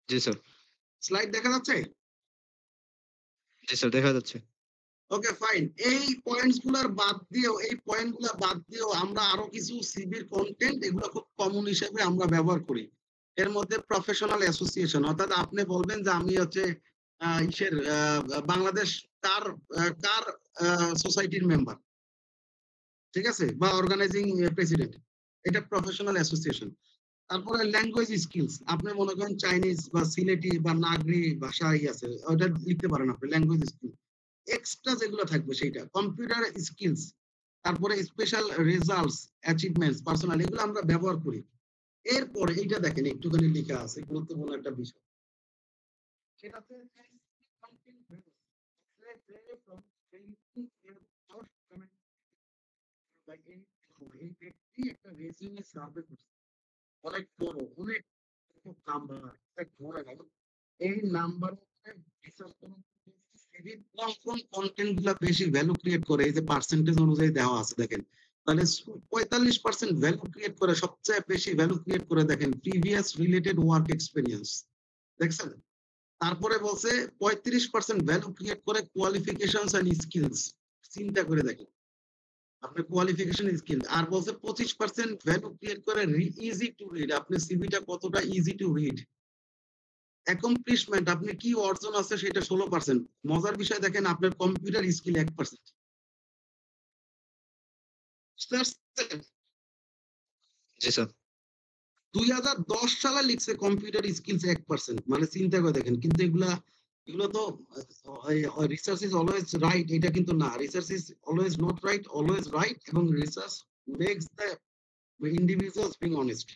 জি sir. Slide দেখা যাচ্ছে? জি sir, দেখা যাচ্ছে। Okay fine. এই পয়েন্ট গুলা বাদ দিয়েও আমরা আরো কিছু সিভির কনটেন্ট এগুলো খুব কমন হিসেবে আমরা ব্যবহার করি। এর মধ্যে প্রফেশনাল অ্যাসোসিয়েশন অর্থাৎ আপনি বলবেন যে আমি হচ্ছে ইসের বাংলাদেশ কার কার সোসাইটির মেম্বার। ঠিক আছে? বা অর্গানাইজিং প্রেসিডেন্ট। এটা প্রফেশনাল অ্যাসোসিয়েশন। তারপরে ল্যাঙ্গুয়েজ স্কিলস। আপনি মনে করেন চাইনিজ বা সিলেটি বা নাগরি ভাষা আছে। ওটা লিখতে পারেন আপনি ল্যাঙ্গুয়েজ স্কিল। এক্সট্রা যেগুলো থাকবে সেইটা। কম্পিউটার স্কিলস, তারপরে স্পেশাল রেজাল্টস, অ্যাচিভমেন্টস, পার্সোনাল এগুলো আমরা ব্যবহার করি। এরপরে এইটা দেখেন একটুখানি লেখা আছে গুরুত্বপূর্ণ একটা বিষয়। সেটাতে এই ব্যক্তি একটা রেজিউমে সার্ভে করছে। অনেক বড়, অনেক নাম্বার, অনেক বড় এবং এই নাম্বার রিসার্চ করুন কোন কোন কন্টেন্ট গুলা বেশি ভ্যালু ক্রিয়েট করে এই যে পার্সেন্টেজ অনুযায়ী দেওয়া আছে দেখেন তাহলে 45% ভ্যালু ক্রিয়েট করে সবচেয়ে বেশি ভ্যালু ক্রিয়েট করে দেখেন প্রিভিয়াস রিলেটেড ওয়ার্ক এক্সপেরিয়েন্স দেখছেন তারপরে বলছে 35% ভ্যালু ক্রিয়েট করে কোয়ালিফিকেশনস এন্ড স্কিলস চিন্তা করে দেখেন আপনার কোয়ালিফিকেশন স্কিল আর বলছে 25% ভ্যালু ক্রিয়েট করে ইজি টু রিড আপনি সিভিটা কতটা ইজি টু রিড অ্যাকমপ্লিশমেন্ট আপনি কি অর্জন আছে সেটা 16%। মজার বিষয় দেখেন আপনার কম্পিউটার স্কিল 1%। জি স্যার। 2010 সালে লিখছে কম্পিউটার স্কিলস 1%। মানে চিন্তা করে দেখেন কিন্তু এগুলো তো রিসার্চ ইজ অলওয়েজ রাইট এটা কিন্তু না research is always not right always right এবং research makes the individuals being honest.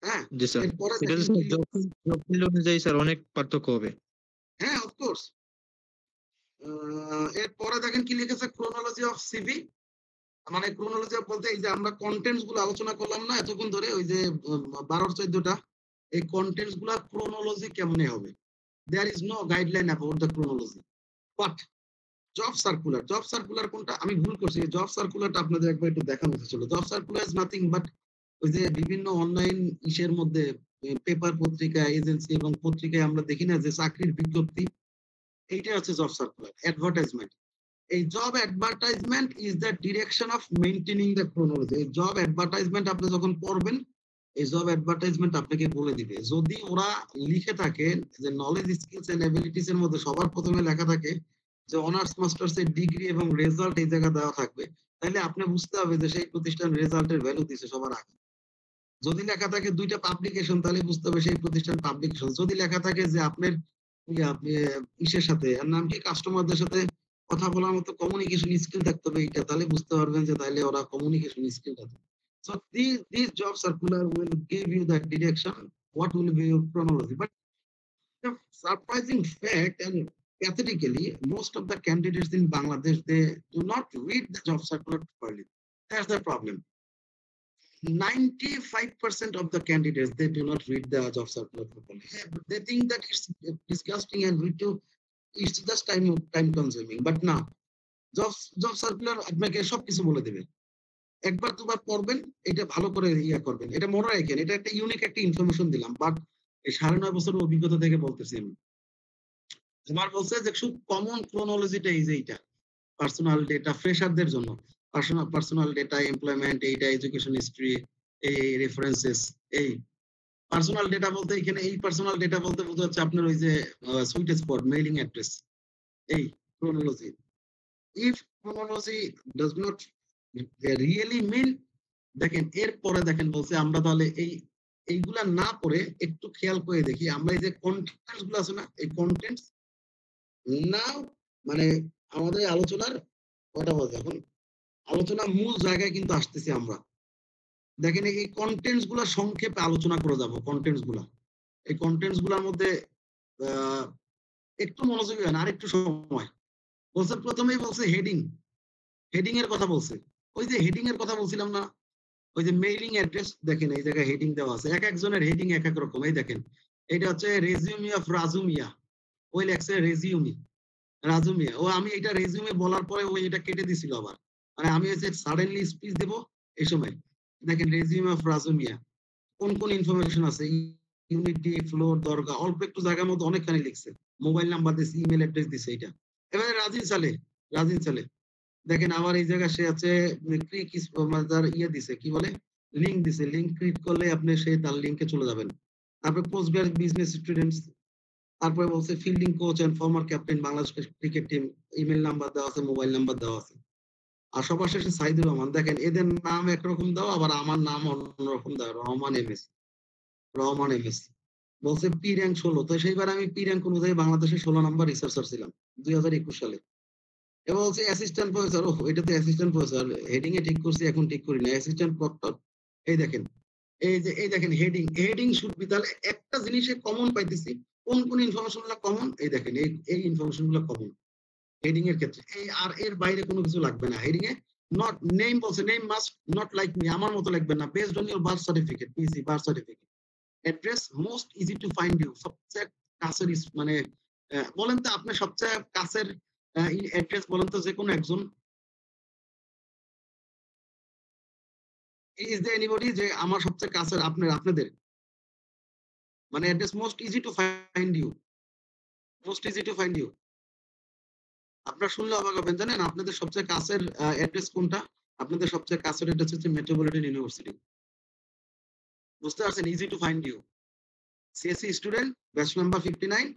হ্যাঁ জি স্যার। এরপরে এটা দেখেন স্যার জব ফিল্ড অনুযায়ী স্যার অনেক পার্থক্য হবে। হ্যাঁ অফকোর্স এরপরে দেখেন কি লিখেছে ক্রোনোলজি অফ সিভি মানে ক্রোনোলজি বলতে এই যে আমরা কন্টেন্টস গুলো আলোচনা করলাম না এতক্ষণ ধরে ওই যে 12-14টা এই কন্টেন্টস গুলা ক্রোনোলজি কেমনে হবে there is no guideline about the chronology but job circular কোনটা আমি ভুল করছি জব সার্কুলারটা আপনাদের একবার একটু দেখানো ছিল job circular is nothing but ওই যে বিভিন্ন অনলাইন ইসের মধ্যে পেপার পত্রিকা এজেন্সি এবং পত্রিকায় আমরা দেখি না যে চাকরির বিজ্ঞপ্তি এইটা হচ্ছে জব সার্কুলার অ্যাডভার্টাইজমেন্ট এই job advertisement is the direction of maintaining the chronology এই জব অ্যাডভার্টাইজমেন্ট আপনি যখন পড়বেন এই জব অ্যাডভার্টাইজমেন্ট আপনাকে বলে দিবে যদি ওরা লিখে থাকে যে নলেজ স্কিলস এন্ড এবিলিটিস এর মধ্যে সবার প্রথমে লেখা থাকে যে অনার্স মাস্টার্স এর ডিগ্রি এবং রেজাল্ট এই জায়গা দেওয়া থাকবে তাহলে আপনি বুঝতে হবে যে সেই প্রতিষ্ঠান রেজাল্টের ভ্যালু দিচ্ছে সবার আগে যদি লেখা থাকে দুইটা পাবলিকেশন তাহলে বুঝতে হবে সেই প্রতিষ্ঠান পাবলিকেশন যদি লেখা থাকে যে আপনার ইসের সাথে আর নাম কি কাস্টমারদের সাথে কথা বলার মতো কমিউনিকেশন স্কিল থাকতে হবে এইটা তাহলে বুঝতে পারবেন যে তাহলে ওরা কমিউনিকেশন স্কিল আছে so these job circular will give you that direction what will be your chronology but the surprising fact and pathetically most of the candidates in Bangladesh they do not read the job circular properly that's the problem 95% of the candidates they do not read the job circular properly. They think that it's disgusting and it's just time consuming. But now job circular আপনাকে সবকিছু বলে দেবে একবার দুবার পড়বেন এটা ভালো করে ইয়া করবেন এটা মনে রাখেন এটা একটা ইউনিক একটা ইনফরমেশন দিলাম বাট এই 9.5 বছরের অভিজ্ঞতা থেকে বলতেছি আমি আমার বলছে যে খুব কমন ক্রোনোলজিটা এই যে এইটা পার্সোনাল ডেটা ফ্রেশারদের জন্য পার্সোনাল ডেটা এমপ্লয়মেন্ট এইটা এডুকেশন হিস্ট্রি এই রেফারেন্সেস এই পার্সোনাল ডেটা বলতে এখানে এই পার্সোনাল ডেটা বলতে বোঝা যাচ্ছে আপনার ওই যে সুইট স্পট মেইলিং অ্যাড্রেস এই chronology if chronology does not really mean দেখেন এরপরে দেখেন বলছে আমরা তাহলে এইগুলা না পড়ে একটু খেয়াল করে দেখি আমরা এই যে কন্টেন্টস গুলো আছে না এই কন্টেন্টস না মানে আমাদের আলোচনার কয়টা বাজে এখন আলোচনা মূল জায়গায় কিন্তু আসতেছি আমরা দেখেন এই কন্টেন্টস গুলা সংক্ষেপে আলোচনা করে যাব কন্টেন্টস গুলা এই কন্টেন্টস গুলার মধ্যে একটু মনোযোগী হন আর একটু সময় বলছে প্রথমেই বলছে হেডিং এর কথা বলছে ওই যে হেডিং এর কথা বলছিলাম না ওই যে মেইলিং অ্যাড্রেস দেখেন এই জায়গায় হেডিং দেওয়া আছে এক একজনের হেডিং এক এক রকম এই দেখেন এটা হচ্ছে রেজিউমি অফ রাজুমিয়া ওই লেখছে রেজিউমি রাজুমিয়া ও আমি এটা রেজিউমে বলার পরে ওই এটা কেটে দিছিল আবার মানে আমি হচ্ছে সাডেনলি স্পিচ দেব এই সময় দেখেন রেজিউমি অফ রাজুমিয়া কোন কোন ইনফরমেশন আছে ইউনিটি, ফ্লোর, দরগা অল্প একটু জায়গার মধ্যে অনেকখানি লিখছে। মোবাইল নাম্বার দিছে, ইমেইল অ্যাড্রেস দিছে এইটা। এবারে রাজিন সালে। দেখেন আবার এই জায়গায় সে আছে ক্লিক তার ইয়ে দিছে, কি বলে? লিঙ্ক দিছে। লিঙ্ক ক্লিক করলে আপনি তার লিঙ্কে চলে যাবেন। তারপরে পোস্ট গ্রাজুয়েট বিজনেস স্টুডেন্টস, তারপরে বলছে fielding coach and former captain Bangladesh cricket team. Email number দেওয়া আছে, মোবাইল নাম্বার দেওয়া আছে। আর সবার শেষে সাইদুর রহমান। দেখেন এদের নাম একরকম দেওয়া, আবার আমার নাম অন্যরকম দেওয়া। রহমান এমএস। বলছে পি র‍্যাংক ১৬। তো সেইবার আমি পি র‍্যাংক অনুযায়ী বাংলাদেশে ১৬ নাম্বার রিসার্চার ছিলাম ২০২১ সালে। এবার বলছে অ্যাসিস্ট্যান্ট প্রফেসর। ওহ! এটা তো অ্যাসিস্ট্যান্ট প্রফেসর। হেডিং এ ঠিক করছি, এখন ঠিক করি নাই। Assistant proctor. এই দেখেন। এই দেখেন হেডিং শুড বি, তাহলে একটা জিনিসে কমন পাইতেছি। কোন ইনফরমেশন গুলা কমন? এই দেখেন এই ইনফরমেশন গুলা কমন। হেডিং এর ক্ষেত্রে। আর এর বাইরে কোনো কিছু লাগবে না। হেডিং এ নট নেম বলছে, name must not like me, আমার মতো লিখবেন না। Based on your birth certificate, PC birth certificate. Address most easy to find you. সবচেয়ে কাছের মানে বলেন তো আপনার সবচেয়ে কাছের অ্যাড্রেস বলেন তো যেকোনো একজন। ইজ দেয়ার এনিবডি যে আমার সবচেয়ে কাছের আপনাদের মানে address most easy to find you. Most easy to find you. আপনারা শুনলে অবাক হবেন, জানেন আপনাদের সবচেয়ে কাছের অ্যাড্রেস কোনটা? আপনাদের সবচেয়ে কাছের অ্যাড্রেস হচ্ছে মেট্রোপলিটন ইউনিভার্সিটি। বুঝতে পারছেন? Easy to find you. CSC student, batch number 59,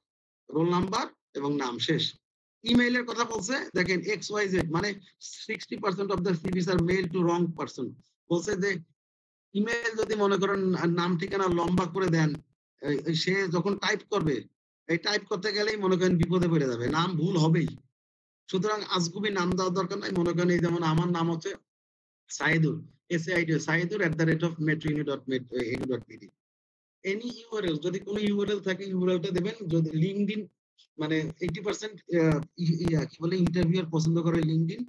roll number এবং নাম শেষ। ইমেইলের কথা বলছে, দেখেন XYZ মানে 60% of the CVs are mail to wrong person. বলছে যে ইমেইল যদি মনে করেন নাম ঠিকানা লম্বা করে দেন, সে যখন টাইপ করবে, এই টাইপ করতে গেলেই মনে করেন বিপদে পড়ে যাবে। নাম ভুল হবেই। সুতরাং আজগুবি নাম দেওয়ার দরকার নাই। মনে করেন এই যেমন আমার নাম হচ্ছে Saidur, SAID saidur@metro.edu.bd। Any URL, যদি কোনো ইউআরএল থাকে ইউআরএলটা দিবেন। যদি লিঙ্কডইন মানে 80% কি বলে ইন্টারভিউয়ার পছন্দ করে লিঙ্কডইন,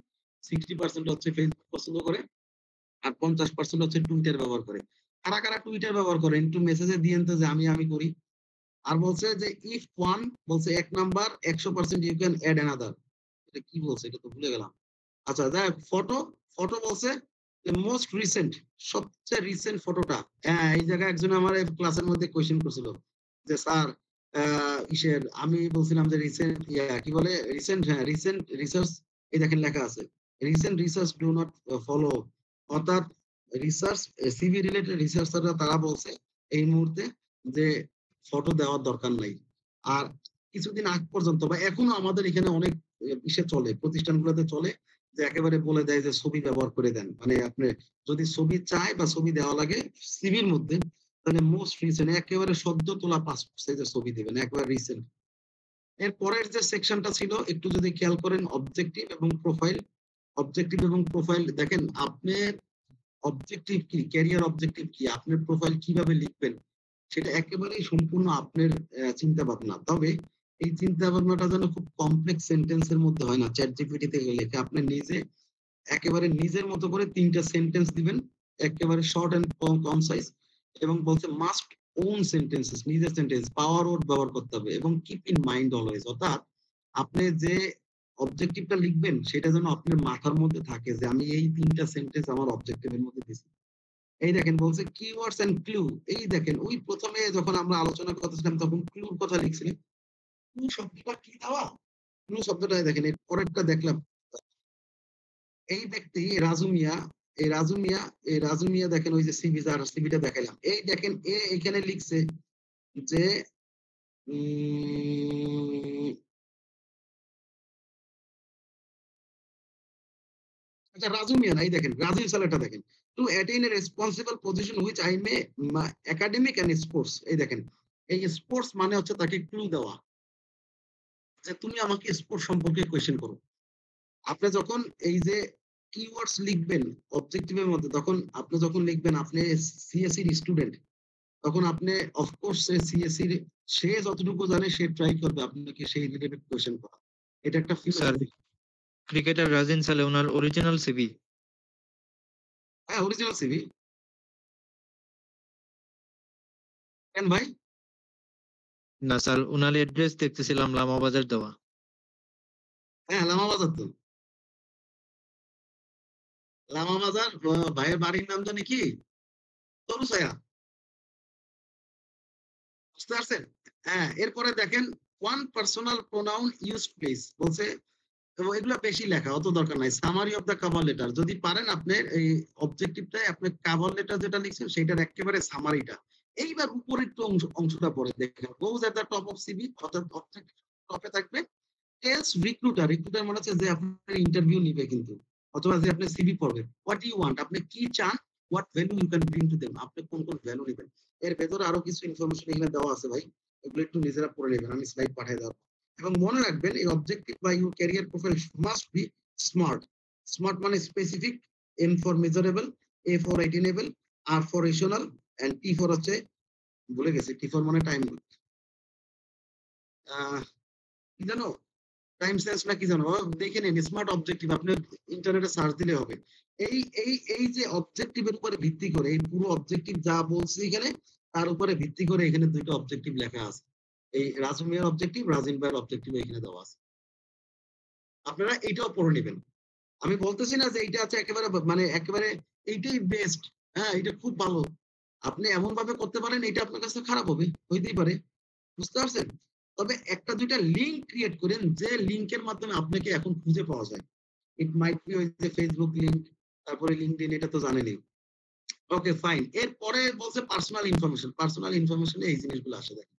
60% হচ্ছে ফেসবুক পছন্দ করে, আর 50% হচ্ছে টুইটার ব্যবহার করে। কারা টুইটার ব্যবহার করেন একটু মেসেজে দিয়েন তো যে আমি করি। আর বলছে যে ইফ ওয়ান, বলছে ১ number ১০০% you can add another. এটা কি বলছে? এটা তো ভুলে গেলাম। আচ্ছা যাই হোক, ফটো বলছে যে মোস্ট রিসেন্ট, সবচেয়ে রিসেন্ট ফটোটা। হ্যাঁ, এই জায়গায় একজন আমার ক্লাসের মধ্যে কোয়েশ্চেন করছিল যে স্যার আমি বলছিলাম যে রিসেন্ট কি বলে রিসেন্ট, হ্যাঁ রিসেন্ট রিসার্চ। এই দেখেন লেখা আছে recent research do not follow. অর্থাৎ রিসার্চ সিভি রিলেটেড রিসার্চাররা তারা বলছে এই মুহূর্তে যে ফটো দেওয়ার দরকার নাই। আর কিছুদিন আগ পর্যন্ত বা এখনো আমাদের এখানে অনেক ইসে চলে, প্রতিষ্ঠানগুলোতে চলে যে একেবারে বলে দেয় যে ছবি ব্যবহার করে দেন। মানে আপনি যদি ছবি চায় বা ছবি দেওয়া লাগে সিভির মধ্যে, তাহলে মোস্ট রিসেন্ট একেবারে সদ্য তোলা পাসপোর্ট সাইজের ছবি দিবেন, একেবারে রিসেন্ট। এর পরের যে সেকশনটা ছিল একটু যদি খেয়াল করেন, অবজেক্টিভ এবং প্রোফাইল। অবজেক্টিভ এবং প্রোফাইল দেখেন আপনার অবজেক্টিভ কি, ক্যারিয়ার অবজেক্টিভ কি, আপনার প্রোফাইল কিভাবে লিখবেন সেটা একেবারেই সম্পূর্ণ আপনার চিন্তা ভাবনা। তবে এই চিন্তা ভাবনাটা যেন খুব কমপ্লেক্স সেন্টেন্স এর মধ্যে হয় না। চ্যাট জিপিটি থেকে লিখে আপনি নিজে একেবারে নিজের মতো করে ৩ টা সেন্টেন্স দিবেন। একেবারে শর্ট অ্যান্ড কনসাইজ, এবং বলছে মাস্ট ওন সেন্টেন্সেস, নিজের সেন্টেন্স, পাওয়ার ওয়ার্ড ব্যবহার করতে হবে এবং কিপ ইন মাইন্ড অলওয়েজ। অর্থাৎ আপনি যে অবজেক্টিভটা লিখবেন সেটা যেন আপনার মাথার মধ্যে থাকে যে আমি এই ৩ টা সেন্টেন্স আমার অবজেক্টিভের মধ্যে দিছি। এই দেখেন বলছে কিওয়ার্ডস অ্যান্ড ক্লু। এই দেখেন ওই ১ম এ যখন আমরা আলোচনা করতেছিলাম তখন ক্লুর কথা লিখছিলাম। ক্লু শব্দটা কি দেওয়া? ক্লু শব্দটা দেখেন, এর পরেরটা দেখলাম। এই ব্যক্তি রাজু মিয়া, এই রাজু মিয়া দেখেন ওই যে সিভিটা দেখাইলাম। এই দেখেন এখানে লিখছে যে উম আচ্ছা রাজু মিয়া না, এই দেখেন রাজীব সালেটা দেখেন। To attain a responsible position which I may academic and sports. এই দেখেন এই স্পোর্টস মানে হচ্ছে তাকে ক্লু দেওয়া যে তুমি আমাকে স্পোর্টস সম্পর্কে কোয়েশ্চেন করো। আপনি যখন এই যে কিওয়ার্ডস লিখবেন অবজেক্টিভ এর মধ্যে, তখন আপনি যখন লিখবেন আপনি সিএসসি এর স্টুডেন্ট, তখন আপনি অফকোর্স সিএসসি সে যতটুকু জানে সে ট্রাই করবে আপনাকে সেই রিলেটেড কোয়েশ্চেন করা। এটা একটা স্যার, ফিলোসফি। ক্রিকেটার রাজিন সালে উনার অরিজিনাল সিভি। হ্যাঁ, অরিজিনাল সিভি। কেন ভাই? না স্যার, উনার অ্যাড্রেস দেখতেছিলাম লামাবাজার দেওয়া। হ্যাঁ, লামাবাজার তো। লামাবাজার ভাইয়ের বাড়ির নাম জানি কি? তরুছায়া। বুঝতে পারছেন? হ্যাঁ, এরপরে দেখেন one personal pronoun use please বলছে, এবং এগুলা বেশি লেখা অত দরকার নাই। Summary of the cover letter যদি পারেন আপনি এই অবজেক্টিভটাই আপনি কভার লেটার যেটা লিখছেন সেটার একেবারে সামারিটা। এইবার উপরের একটু অংশটা পড়ে দেখেন। Goes at the top of CV, অর্থাৎ অবজেক্টিভ টপে থাকবে টেলস রিক্রুটার, রিক্রুটার মানে হচ্ছে যে আপনার ইন্টারভিউ নিবে কিন্তু, অথবা যে আপনি সিভি পড়বেন। হোয়াট ইউ ওয়ান্ট, আপনি কি চান, what value you can bring to them, আপনি কোন কোন ভ্যালু নেবেন। এর ভেতরে আরো কিছু ইনফরমেশন এখানে দেওয়া আছে ভাই, এগুলো একটু নিজেরা পড়ে নেবেন, আমি স্লাইড পাঠিয়ে দেওয়া। এবং মনে রাখবেন এই অবজেক্টিভ বা your career profile must be smart. Smart মানে specific, M for measurable, A for attainable, R for rational, and T for হচ্ছে, ভুলে গেছি, টি ফর মানে টাইম, কি জানো, টাইম সেন্স না কি জানো, দেখে নিন স্মার্ট অবজেক্টিভ, আপনি ইন্টারনেটে সার্চ দিলে হবে। এই যে অবজেক্টিভের উপরে ভিত্তি করে এই পুরো অবজেক্টিভ যা বলছি এখানে, তার উপরে ভিত্তি করে এখানে দুইটা অবজেক্টিভ লেখা আছে। এই রাজু মিয়ার অবজেক্টিভ, রাজিন ভাইয়ের অবজেক্টিভ এখানে দেওয়া আছে, আপনারা এইটাও পড়ে নেবেন। আমি বলতেছি না যে এইটা আছে একেবারে মানে একেবারে এইটাই বেস্ট, হ্যাঁ এটা খুব ভালো, আপনি এমন ভাবে করতে পারেন এটা আপনার কাছে খারাপ হবে, হইতেই পারে, বুঝতে পারছেন? তবে একটা দুইটা লিঙ্ক ক্রিয়েট করেন যে লিঙ্কের মাধ্যমে আপনাকে এখন খুঁজে পাওয়া যায়। ইট মাইট বি ওই যে ফেসবুক লিঙ্ক, তারপরে লিঙ্কডইন, এটা তো জানেনই। ওকে ফাইন, এরপরে বলছে পার্সোনাল ইনফরমেশন। পার্সোনাল ইনফরমেশনে এই জিনিসগুলো আসে, দেখেন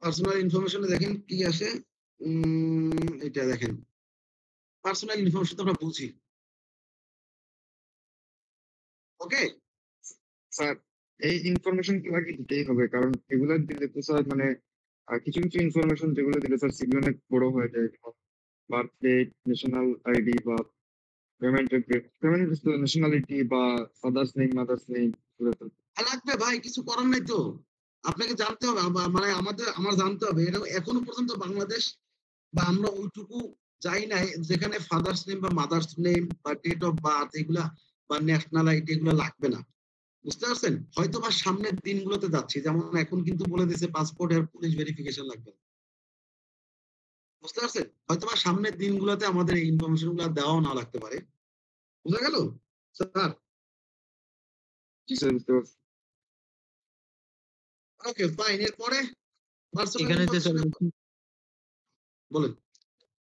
পার্সোনাল ইনফরমেশনে দেখেন কি আসে, এটা দেখেন পার্সোনাল ইনফরমেশন তো আমরা বুঝি, ওকে স্যার এই ইনফরমেশন কি আগে দিতেই হবে, কারণ এগুলো দিলে তো স্যার মানে কিছু কিছু ইনফরমেশন যেগুলো দিলে স্যার সিগন্যাল অনেক বড় হয়ে যায়, বার্থ ডেট, ন্যাশনাল আইডি বা পেমেন্ট ন্যাশনালিটি বা ফাদার্স নেম, মাদার্স নেম। লাগবে ভাই, কিছু করার নাই তো, আপনাকে জানতে হবে, মানে আমার জানতে হবে। এটা এখনো পর্যন্ত বাংলাদেশ বা আমরা ওইটুকু যাই নাই যেখানে ফাদার্স নেম বা মাদার্স নেম বা ডেট অফ বার্থ এগুলা বা ন্যাশনাল আইডি এগুলো লাগবে না, বুঝতে পারছেন? হয়তো বা সামনের দিনগুলোতে যাচ্ছি, যেমন এখন কিন্তু বলে দিয়েছে পাসপোর্ট আর পুলিশ ভেরিফিকেশন লাগবে না, বুঝতে পারছেন? হয়তো বা সামনের দিনগুলোতে আমাদের এই ইনফরমেশন গুলো দেওয়াও না লাগতে পারে, বুঝা গেল স্যার? জি স্যার, বুঝতে পারছি। ওকে ফাইন, এরপরে পার্সোনাল এখানে যে ইনফরমেশন বলেন।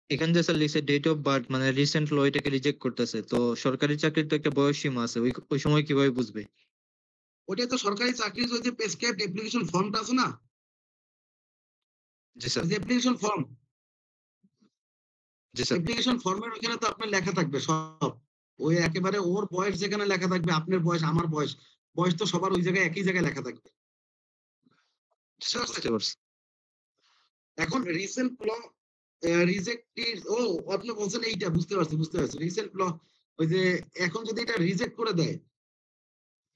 এখানে যে স্যার লিখছে ডেট অফ বার্থ মানে রিসেন্ট ল, এটাকে রিজেক্ট করতেছে। তো সরকারি চাকরির তো একটা বয়স সীমা আছে, ওই সময় কিভাবে বুঝবে? ওইটা তো সরকারি চাকরির ওই যে প্রেসক্রাইবড অ্যাপ্লিকেশন ফর্মটা আছে না, জি স্যার। ওই যে অ্যাপ্লিকেশন ফর্ম, জি স্যার। অ্যাপ্লিকেশন ফর্মের ওখানে তো আপনার লেখা থাকবে সব, ওই একেবারে ওর বয়স যেখানে লেখা থাকবে, আপনার বয়স, আমার বয়স, বয়স তো সবার ওই জায়গায় একই জায়গায় লেখা থাকবে, বুঝতে পারছেন? বুঝতে পারছি। এখন রিসেন্ট ল রিজেক্টেড, ও আপনি বলছেন এইটা, বুঝতে পারছি বুঝতে পারছি, রিসেন্ট ল, ওই যে এখন যদি এটা রিজেক্ট করে দেয়,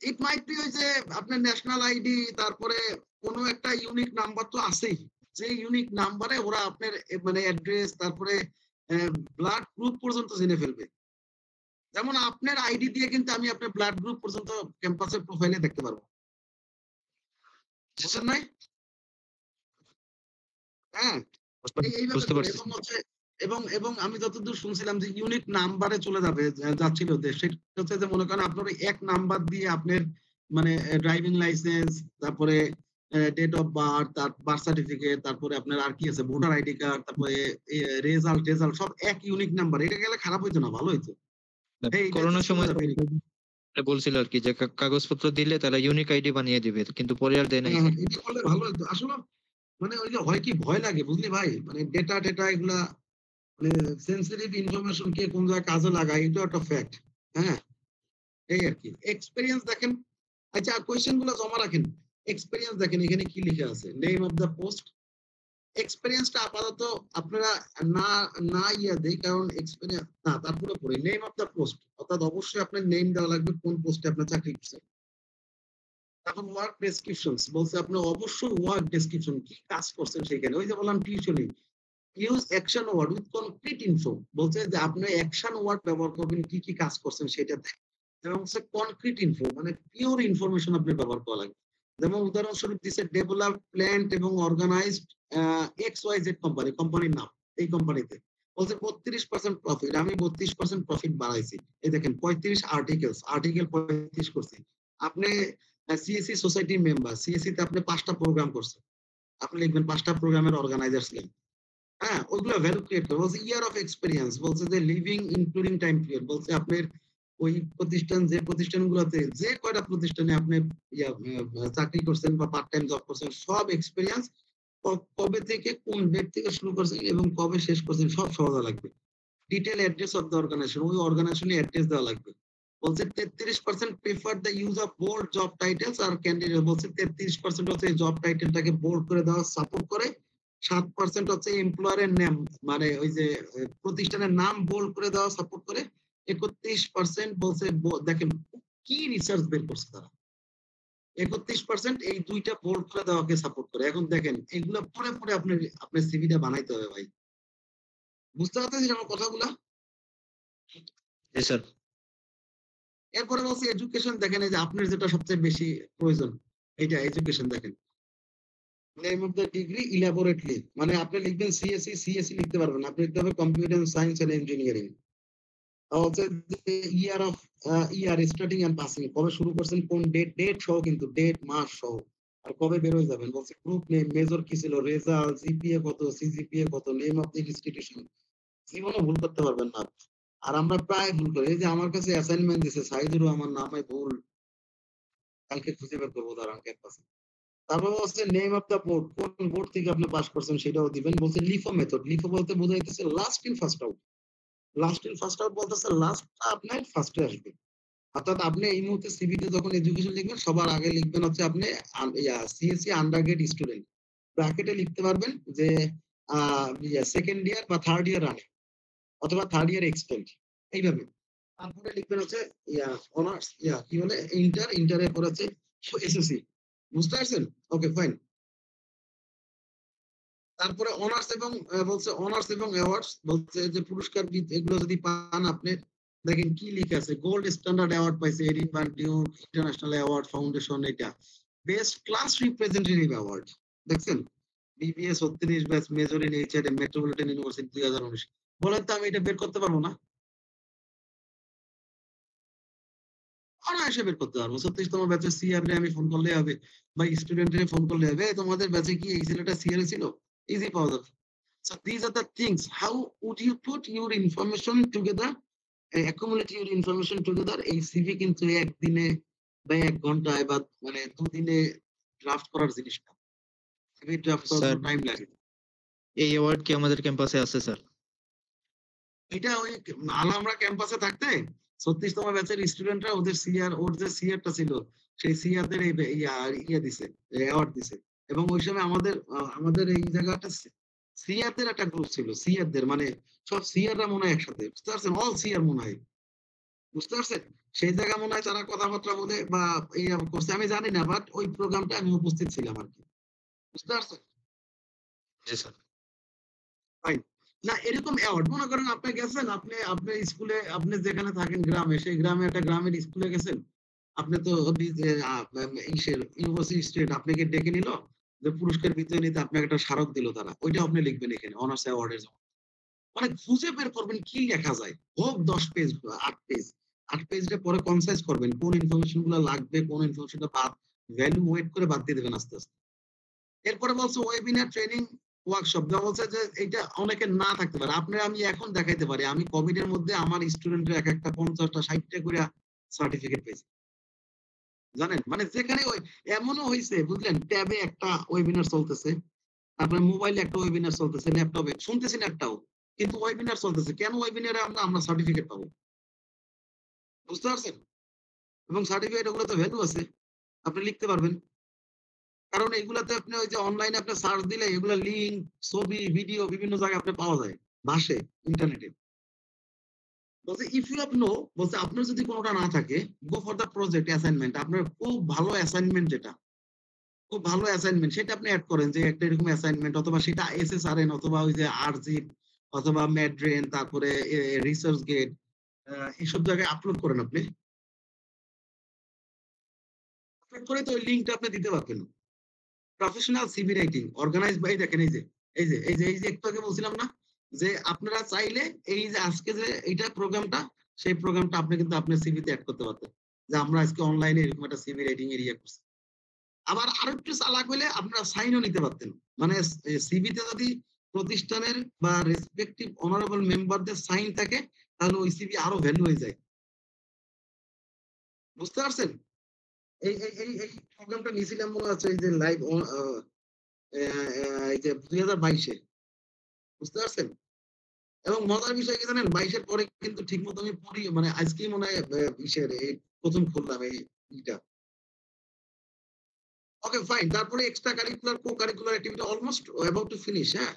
ইট মাইট বি ওই যে আপনার ন্যাশনাল আইডি, তারপরে কোনো একটা ইউনিক নাম্বার তো আছেই, যে ইউনিক নাম্বারে ওরা আপনার মানে অ্যাড্রেস, তারপরে ব্লাড গ্রুপ পর্যন্ত জেনে ফেলবে। যেমন আপনার আইডি দিয়ে কিন্তু আমি আপনার ব্লাড গ্রুপ পর্যন্ত ক্যাম্পাসের প্রোফাইলে দেখতে পারবো, বুঝছেন নাই? হ্যাঁ, এইভাবে বুঝতে করে, পারছি। এবং হচ্ছে এবং এবং আমি যতদূর শুনছিলাম যে ইউনিক নাম্বারে চলে যাবে, যাচ্ছিল দেশ, সেটা হচ্ছে যে মনে করেন আপনার ওই এক নাম্বার দিয়ে আপনার মানে ড্রাইভিং লাইসেন্স, তারপরে ডেট অফ বার্থ, তার বার্থ সার্টিফিকেট, তারপরে আপনার আর কি আছে, ভোটার আইডি কার্ড, তারপরে রেজাল্ট সব এক ইউনিক নাম্বার। এটা গেলে খারাপ হইতো না, ভালো হইতো। করোনার সময় বলছিল আর কি যে কাগজপত্র দিলে তারা ইউনিক আইডি বানিয়ে দিবে, কিন্তু পরে আর দেয় নাই। এটা করলে ভালো হইতো আসলে। মানে ওই যে হয় কি, ভয় লাগে বুঝলি ভাই, মানে ডেটা এগুলা মানে সেন্সিটিভ ইনফরমেশন কে কোন জায়গায় কাজে লাগায়, এটা একটা ফ্যাক্ট। হ্যাঁ, এই আর কি। এক্সপেরিয়েন্স দেখেন, আচ্ছা কোয়েশ্চেন গুলো জমা রাখেন। এক্সপেরিয়েন্স দেখেন এখানে কি লিখে আছে, নেম অফ দ্য পোস্ট। এক্সপেরিয়েন্সটা আপাতত আপনারা না না ইয়া দেই, কারণ এক্সপেরিয়েন্স না, তারপরে পড়ে নেম অফ দ্য পোস্ট, অর্থাৎ অবশ্যই আপনার নেম দেওয়া লাগবে, কোন পোস্টে আপনার চাকরি করছেন। এখন ওয়ার্ক ডেসক্রিপশনস বলছে, আপনি অবশ্যই ওয়ার্ক ডেসক্রিপশন কি কাজ করছেন সেখানে, ওই যে বললাম টিউশনি, use action word with concrete info, বলছে যে আপনি অ্যাকশন ওয়ার্ড ব্যবহার করবেন, কি কি কাজ করছেন সেটাতে, এবং হচ্ছে কনক্রিট ইনফো মানে পিওর ইনফরমেশন আপনি ব্যবহার করা লাগবে। যেমন উদাহরণস্বরূপ দিচ্ছে ডেভেলপ, প্ল্যান্ট এবং অর্গানাইজড XYZ কোম্পানি, কোম্পানির নাম এই কোম্পানিতে, বলছে 32% প্রফিট, আমি 32% প্রফিট বাড়াইছি। এই দেখেন 35 আর্টিকেল 35 করছি। আপনি সিএসসি সোসাইটির মেম্বার, সিএসসি তে আপনি 5টা প্রোগ্রাম করছেন, আপনি লিখবেন 5টা প্রোগ্রামের অর্গানাইজার ছিলেন। হ্যাঁ, ওইগুলো ভ্যালু ক্রিয়েট করে। বলছে ইয়ার অফ এক্সপেরিয়েন্স, বলছে যে লিভিং ইনক্লুডিং টাইম পিরিয়ড, বলছে আপনার ওই প্রতিষ্ঠান, যে প্রতিষ্ঠানগুলোতে যে কয়টা প্রতিষ্ঠানে আপনি চাকরি করছেন বা পার্ট টাইম জব করছেন, সব এক্সপেরিয়েন্স, কবে থেকে কোন ডেট থেকে শুরু করছেন এবং কবে শেষ করছেন সব সহ দেওয়া লাগবে। Detail address of the organization, ওই অর্গানাইজেশনের অ্যাড্রেস দেওয়া লাগবে। বলছে 33% prefer the use of bold job titles আর ক্যান্ডিডেট, বলছে 33% হচ্ছে জব টাইটেলটাকে বোল্ড করে দেওয়া সাপোর্ট করে, 7% হচ্ছে এমপ্লয়ারের নাম, মানে ওই যে প্রতিষ্ঠানের নাম বোল্ড করে দেওয়া সাপোর্ট করে, 31% বলছে দেখেন কি রিসার্চ বের করছে তারা, 31% এই দুইটা বোল্ড করে দেওয়াকে সাপোর্ট করে। এখন দেখেন এগুলো পরে পরে আপনার সিভিটা বানাইতে হবে ভাই, বুঝতে পারতেছেন আমার কথাগুলা? জি স্যার। এরপরে বলছি এডুকেশন, দেখেন এই যে আপনার যেটা সবচেয়ে বেশি প্রয়োজন, এটা এডুকেশন দেখেন। Name of the degree elaborately, মানে আপনি লিখবেন সিএসসি, সিএসসি লিখতে পারবেন, আপনি লিখতে হবে কম্পিউটার সায়েন্স এন্ড ইঞ্জিনিয়ারিং। হচ্ছে year of year starting and passing, কবে শুরু করছেন, কোন ডেট সহ, কিন্তু ডেট মাস সহ, আর কবে বের হয়ে যাবেন। বলছে গ্রুপ নেম, মেজর কি ছিল, রেজাল্ট, জিপিএ কত, সিজিপিএ কত, নেম অফ দ্য ইনস্টিটিউশন। জীবনে ভুল করতে পারবেন না। আর আমরা প্রায় ভুল করি। এই যে আমার কাছে অ্যাসাইনমেন্ট দিছে সাইদুরও, আমার নামে ভুল, কালকে খুঁজে বের করবো দাঁড়ান ক্যাম্পাসে। তারপর হচ্ছে নেম অফ দ্য বোর্ড, কোন বোর্ড থেকে আপনি পাস করছেন সেটাও দিবেন। বলছে লিফো মেথড, লিফো বলতে বোঝাইতেছে last in first out, last in first out বলতেছে লাস্টটা আপনার ফার্স্টে আসবে। অর্থাৎ আপনি এই মুহূর্তে সিভিতে যখন এডুকেশন লিখবেন সবার আগে লিখবেন হচ্ছে আপনি সিএসসি আন্ডারগ্রেড স্টুডেন্ট, ব্র্যাকেটে লিখতে পারবেন যে সেকেন্ড ইয়ার বা থার্ড ইয়ার রানিং অথবা থার্ড ইয়ার এক্সটেন্ড, এইভাবে। তারপরে লিখবেন হচ্ছে অনার্স, কি বলে ইন্টারের পর হচ্ছে এসএসসি, বুঝতে পারছেন? ওকে ফাইন। তারপরে অনার্স এবং বলছে অনার্স এবং অ্যাওয়ার্ডস, বলছে যে পুরস্কার এগুলো যদি পান আপনি, দেখেন কি লিখে আছে, গোল্ড স্ট্যান্ডার্ড অ্যাওয়ার্ড পাইছে Edinburgh Duke international award foundation, এটা বেস্ট ক্লাস রিপ্রেজেন্টেটিভ অ্যাওয়ার্ড, দেখছেন BBS 36 batch major in HRM metropolitan university 2019। বলেন তো আমি এটা বের করতে পারবো না? অনায়াসে বের করতে পারবো। 36তম ব্যাচের সিআর রে আমি ফোন করলে হবে, বা স্টুডেন্টরে ফোন করলে হবে, তোমাদের ব্যাচে কি এই ছেলেটা সিআর ছিল, ইজি পাওয়া যাবে। So these are the things. How would you put your information together, accumulate your information together? এই সিভি কিন্তু একদিনে বা 1 ঘন্টায় বা মানে 2 দিনে ড্রাফট করার জিনিস না। সিভি ড্রাফট করার স্যার, টাইম লাগে। এই অ্যাওয়ার্ড কি আমাদের ক্যাম্পাসে আছে স্যার? এটা ওই আমরা ক্যাম্পাসে থাকতে 36তম ব্যাচের স্টুডেন্টরা ওদের সিআর, ওর যে সিআরটা ছিল সেই সিআরদের ইয়া দিছে, অ্যাওয়ার্ড দিছে। এবং ওই সময় আমাদের এই জায়গাটা সিআরদের একটা গ্রুপ ছিল, সিআরদের মানে সব সিআররা মনে হয় একসাথে, বুঝতে পারছেন? অল সিআর মনে হয়, বুঝতে পারছেন? সেই জায়গা মনে হয় তারা কথাবার্তা বলে বা করছে, আমি জানি না, বাট ওই প্রোগ্রামটা আমি উপস্থিত ছিলাম আর কি, বুঝতে পারছেন? জি স্যার। ফাইন। না এরকম অ্যাওয়ার্ড মনে করেন আপনি গেছেন, আপনি স্কুলে, আপনি যেখানে থাকেন গ্রামে, সেই গ্রামে একটা গ্রামের স্কুলে গেছেন, আপনি তো ইউনিভার্সিটি স্টুডেন্ট, আপনাকে ডেকে নিল যে পুরস্কার বিতরণ নিতে, আপনাকে একটা স্মারক দিল তারা, ওইটা আপনি লিখবেন এখানে অনার্স অ্যাওয়ার্ডের জন্য। মানে খুঁজে বের করবেন কি লেখা যায়, হোক 10 পেজ 8 পেজ, 8 পেজটা পরে কনসাইজ করবেন কোন ইনফরমেশন গুলো লাগবে, কোন ইনফরমেশনটা বাদ, ভ্যালু ওয়েট করে বাদ দিয়ে দেবেন আস্তে আস্তে। এরপরে বলছে ওয়েবিনার ট্রেনিং ওয়ার্কশপ, যা বলছে যে এটা অনেকে না থাকতে পারে, আপনার আমি এখন দেখাইতে পারি, আমি কোভিড এর মধ্যে আমার স্টুডেন্টের এক একটা 50টা 60টা করে সার্টিফিকেট পেয়েছি, জানেন? মানে যেখানে ওই এমনও হয়েছে বুঝলেন, ট্যাবে একটা ওয়েবিনার চলতেছে, তারপরে মোবাইলে একটা ওয়েবিনার চলতেছে, ল্যাপটপে শুনতেছি না একটাও, কিন্তু ওয়েবিনার চলতেছে। কেন ওয়েবিনারে আমরা সার্টিফিকেট পাবো, বুঝতে পারছেন? এবং সার্টিফিকেট ওগুলো তো ভ্যালু আছে, আপনি লিখতে পারবেন। কারণ এগুলাতে আপনি ওই যে অনলাইনে আপনি সার্চ দিলে এগুলা লিঙ্ক, ছবি, ভিডিও বিভিন্ন জায়গায় আপনি পাওয়া যায়, ভাসে ইন্টারনেটে। বলছে ইফ ইউ হ্যাভ নো, বলছে আপনার যদি কোনোটা না থাকে, go for the project assignment, আপনার খুব ভালো অ্যাসাইনমেন্ট যেটা, খুব ভালো অ্যাসাইনমেন্ট সেটা আপনি এড করেন, যে একটা এরকম অ্যাসাইনমেন্ট, অথবা সেটা এসএসআরএন অথবা ওই যে আরজিপ অথবা ম্যাড্রেন, তারপরে রিসার্চ গেট, এইসব জায়গায় আপলোড করেন। আপনি আপলোড করে তো ওই লিঙ্কটা আপনি দিতে পারবেন। Professional CV writing organize by, দেখেন এই যে একটু আগে বলছিলাম না যে আপনারা চাইলে এই যে আজকে যে এইটা প্রোগ্রামটা, সেই প্রোগ্রামটা আপনি কিন্তু আপনার সিভিতে অ্যাড করতে পারতেন। যে আমরা আজকে অনলাইনে এরকম একটা সিভি রেটিং এরিয়া করছি। আবার আরেকটু চালাক হলে আপনারা সাইনও নিতে পারতেন। মানে সিভিতে যদি প্রতিষ্ঠানের বা রেসপেক্টিভ অনারেবল মেম্বারদের সাইন থাকে তাহলে ওই সিভি আরো ভ্যালু হয়ে যায়। বুঝতে পারছেন? এই প্রোগ্রামটা নিয়েছিলাম মনে আছে এই যে লাইভ এই যে 2022 এ। বুঝতে পারছেন? এবং মজার বিষয় কি জানেন? 22 এর পরে কিন্তু ঠিকমতো আমি পড়ি মানে আজকেই মনে হয় ইসের এই ১ম খুললাম এই ইটা। Okay fine. তারপরে extra curricular, co-curricular activity almost about to finish, হ্যাঁ?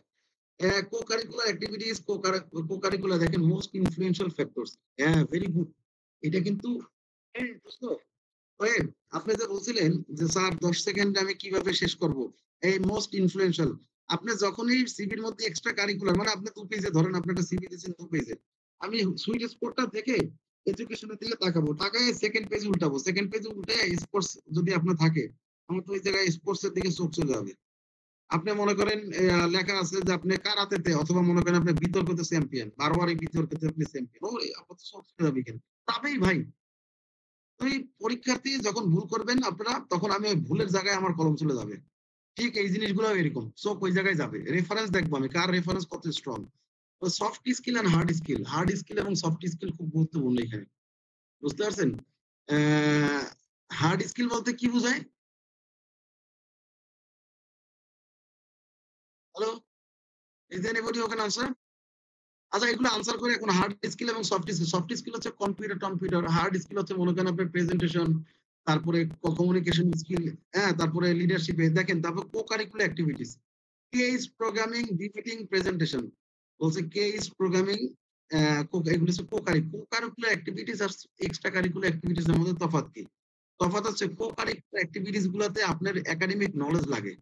co-curricular activities, co-curricular দেখেন মোস্ট ইনফ্লুয়েন্সিয়াল ফ্যাক্টরস। হ্যাঁ, ভেরি গুড। এটা কিন্তু দোস্ত ওয়েব আপনি যে বলছিলেন যে স্যার ১০ সেকেন্ডে আমি কিভাবে শেষ করব? এই মোস্ট ইনফ্লুয়েন্সিয়াল। আপনি যখনই সিভির মধ্যে এক্সট্রা কারিকুলার মানে আপনি ২ পেজে ধরেন আপনি একটা সিভি দিয়েছেন ২ পেজে। আমি সুইট স্পটটা দেখে এডুকেশনের দিকে তাকাবো। তাকায় 2nd পেজ উল্টাবো। 2nd পেজে উল্টায় স্পোর্টস যদি আপনার থাকে, আমার তো ওই জায়গায় স্পোর্টস এর দিকে চোখ চলে যাবে। আপনি মনে করেন লেখা আছে যে আপনি কারাতেতে অথবা মনে করেন আপনি বিতর্কতে চ্যাম্পিয়ন। বারবারই বিতর্কতে আপনি চ্যাম্পিয়ন। ওরে আপনার তো সব চলে যাবে কেন? যাবেই ভাই। ওই পরীক্ষার্থী যখন ভুল করবেন আপনারা তখন আমি ওই ভুলের জায়গায় আমার কলম চলে যাবে। ঠিক এই জিনিসগুলোও এরকম। চোখ ওই জায়গায় যাবে। রেফারেন্স দেখবো আমি কার রেফারেন্স কত স্ট্রং। তো soft skill and hard skill. Hard skill এবং সফট স্কিল খুব গুরুত্বপূর্ণ এখানে। বুঝতে পারছেন? হার্ড স্কিল বলতে কি বোঝায়? Hello? Is there anybody who can answer? আচ্ছা এগুলো আনসার করে এখন হার্ড স্কিল এবং সফট স্কিল। সফট স্কিল হচ্ছে কম্পিউটার। হার্ড স্কিল হচ্ছে মনে করেন আপনার প্রেজেন্টেশন, তারপরে কমিউনিকেশন স্কিল, হ্যাঁ? তারপরে লিডারশিপ এ দেখেন তারপর কো-কারিকুলার এক্টিভিটিস। কে ইস প্রোগ্রামিং, ডিবেটিং, প্রেজেন্টেশন। বলছে কে ইস প্রোগ্রামিং এগুলো হচ্ছে কো-কারিকুলার এক্টিভিটিস আর এক্সট্রা কারিকুলার এক্টিভিটিস এর মধ্যে তফাৎ কি? তফাৎ হচ্ছে কো-কারিকুলার এক্টিভিটিস গুলাতে আপনার একাডেমিক নলেজ লাগে।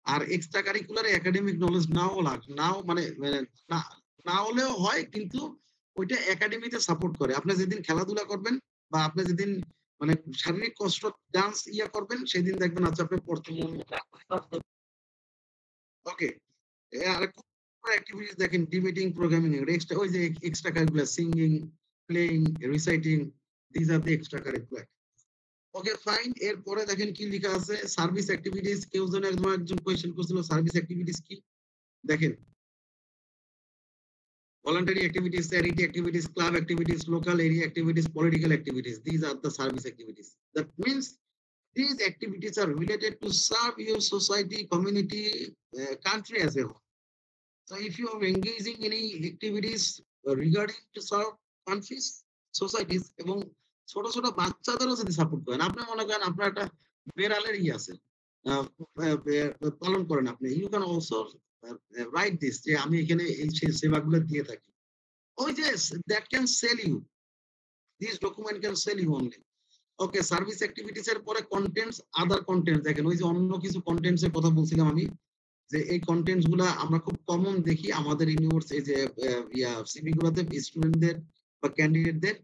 আর এক্সট্রা কারিকুলার একাডেমিক নলেজ নাও মানে না না হলেও হয় কিন্তু ওইটা একাডেমিতে সাপোর্ট করে। আপনি যেদিন খেলাধুলা করবেন বা আপনি যেদিন মানে শারীরিক কষ্ট ডান্স করবেন সেদিন দেখবেন আচ্ছা আপনি পড়তে মন ওকে। আরেকটা অ্যাক্টিভিটিস দেখেন ডিবেটিং, প্রোগ্রামিং এক্সট্রা ওই যে extra curricular singing, playing, reciting this are the extra curricular. Okay fine. এরপরে দেখেন কি লিখা আছে সার্ভিস অ্যাক্টিভিটিস। কেউ যেন একজন কোয়েশ্চেন করছিল সার্ভিস অ্যাক্টিভিটিস কি? দেখেন voluntary activities, charity activities, club activities, local area activities, political activities. These are the service activities. That means these activities are related to serve your society, community, country as a whole. So if you are engaging in any activities regarding to serve countries, societies এবং ছোট ছোট বাচ্চাদেরও যদি support করেন আপনি মনে করেন আপনার একটা বেড়ালের আছে পালন করেন আপনি you can also write this যে আমি এখানে এই সেবাগুলো দিয়ে থাকি ওই যে that can sell you this document can sell you only okay service activities এর পরে কন্টেন্টস আদার কন্টেন্টস দেখেন ওই যে অন্য কিছু কন্টেন্টস এর কথা বলছিলাম আমি যে এই কন্টেন্টস গুলা আমরা খুব কমন দেখি আমাদের ইউনিভার্সিটি যে সিভি গুলাতে স্টুডেন্টদের বা ক্যান্ডিডেটদের